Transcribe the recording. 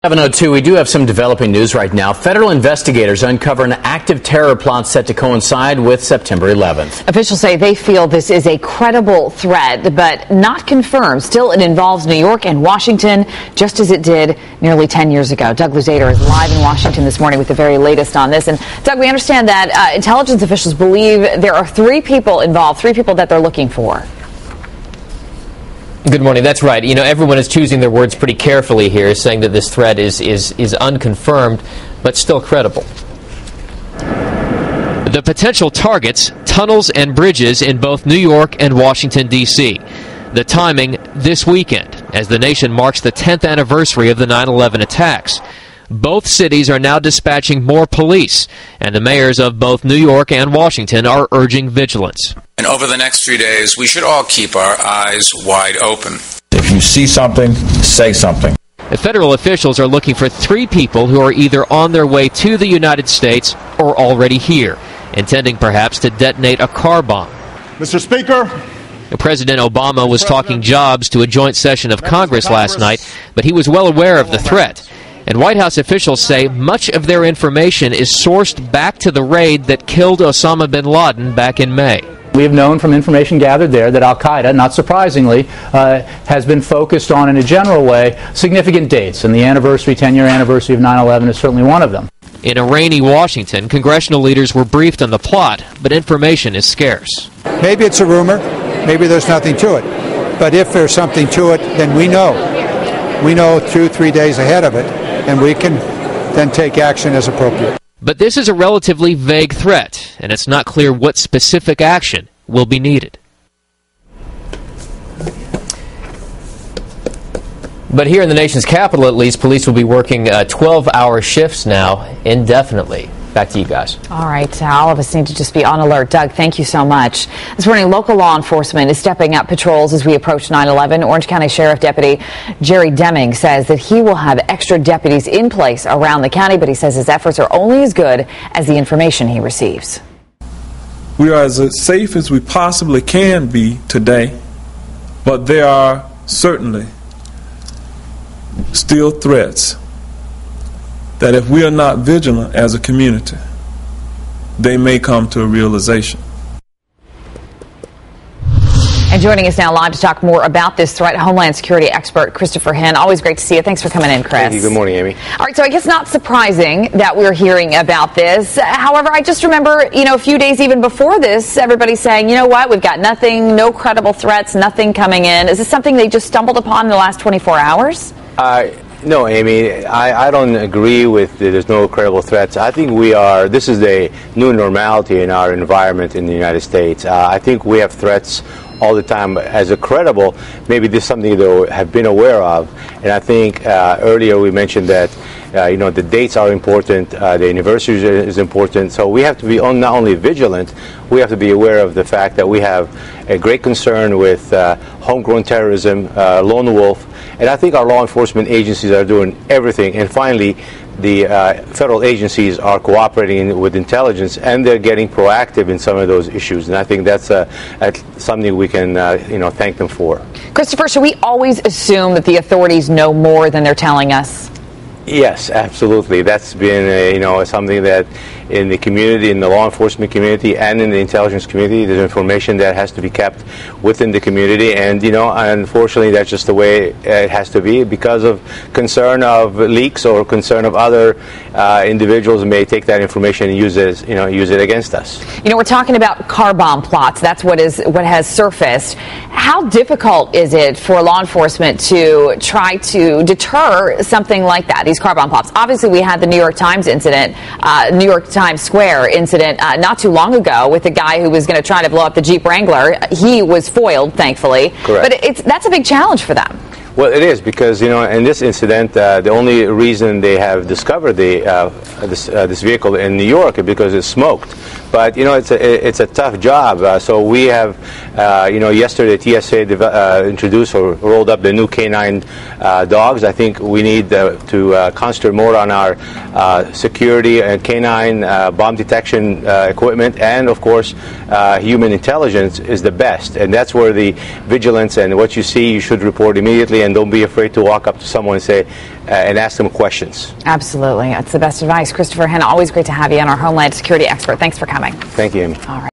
7:02, we do have some developing news right now. Federal investigators uncover an active terror plot set to coincide with September 11th. Officials say they feel this is a credible threat, but not confirmed. Still, it involves New York and Washington, just as it did nearly 10 years ago. Doug Luzader is live in Washington this morning with the very latest on this. And Doug, we understand that intelligence officials believe there are three people involved, three people that they're looking for. Good morning. That's right. You know, everyone is choosing their words pretty carefully here, saying that this threat is unconfirmed, but still credible. The potential targets, tunnels and bridges in both New York and Washington, D.C. The timing this weekend, as the nation marks the 10th anniversary of the 9/11 attacks. Both cities are now dispatching more police, and the mayors of both New York and Washington are urging vigilance. And over the next 3 days, we should all keep our eyes wide open. If you see something, say something. The federal officials are looking for three people who are either on their way to the United States or already here, intending perhaps to detonate a car bomb. Mr. Speaker. President Obama was talking jobs to a joint session of Congress last night, but he was well aware of the threat. And White House officials say much of their information is sourced back to the raid that killed Osama bin Laden back in May. We have known from information gathered there that al-Qaeda, not surprisingly, has been focused on, in a general way, significant dates, and the 10-year anniversary of 9/11 is certainly one of them. In a rainy Washington, congressional leaders were briefed on the plot, but information is scarce. Maybe it's a rumor, maybe there's nothing to it, but if there's something to it, then we know. We know 2-3 days ahead of it, and we can then take action as appropriate. But this is a relatively vague threat, and it's not clear what specific action will be needed. But here in the nation's capital, at least, police will be working 12-hour shifts now, indefinitely. Back to you guys. All right. All of us need to just be on alert. Doug, thank you so much. This morning, local law enforcement is stepping up patrols as we approach 9/11. Orange County Sheriff Deputy Jerry Deming says that he will have extra deputies in place around the county, but he says his efforts are only as good as the information he receives. We are as safe as we possibly can be today, but there are certainly still threats that if we are not vigilant as a community, they may come to a realization. And joining us now live to talk more about this threat, Homeland Security expert Christopher Hinn. Always great to see you. Thanks for coming in, Chris. Thank you. Good morning, Amy. All right, so I guess not surprising that we're hearing about this. However, I just remember, a few days even before this, everybody saying, you know what, we've got nothing, no credible threats, nothing coming in. Is this something they just stumbled upon in the last 24 hours? No, Amy, I don't agree with there's no credible threats. I think this is a new normality in our environment in the United States. I think we have threats all the time. As a credible, maybe this is something they have been aware of. And I think earlier we mentioned that the dates are important, the anniversary is important. So we have to be not only vigilant, we have to be aware of the fact that we have a great concern with homegrown terrorism, lone wolf. And I think our law enforcement agencies are doing everything. And finally, the federal agencies are cooperating with intelligence, and they're getting proactive in some of those issues. And I think that's something we can, thank them for. Christopher, should we always assume that the authorities know more than they're telling us? Yes, absolutely. That's been, something that in the community, in the law enforcement community, and in the intelligence community, there's information that has to be kept within the community. And, unfortunately, that's just the way it has to be because of concern of leaks or concern of other individuals may take that information and use it against us. We're talking about car bomb plots. That's what has surfaced. How difficult is it for law enforcement to try to deter something like that? These car bomb plots. Obviously, we had the New York Times incident, New York Times Square incident not too long ago with the guy who was going to try to blow up the Jeep Wrangler. He was foiled, thankfully. Correct. But that's a big challenge for them. Well, it is because, in this incident, the only reason they have discovered this vehicle in New York is because it's smoked. But, it's a tough job. So we have, yesterday TSA introduced or rolled up the new canine dogs. I think we need to concentrate more on our security and canine bomb detection equipment. And, of course, human intelligence is the best. And that's where the vigilance and what you see, you should report immediately. immediately, and don't be afraid to walk up to someone and say and ask them questions. Absolutely. That's the best advice. Christopher Hinn, always great to have you, and our Homeland Security expert. Thanks for coming. Thank you, Amy. All right.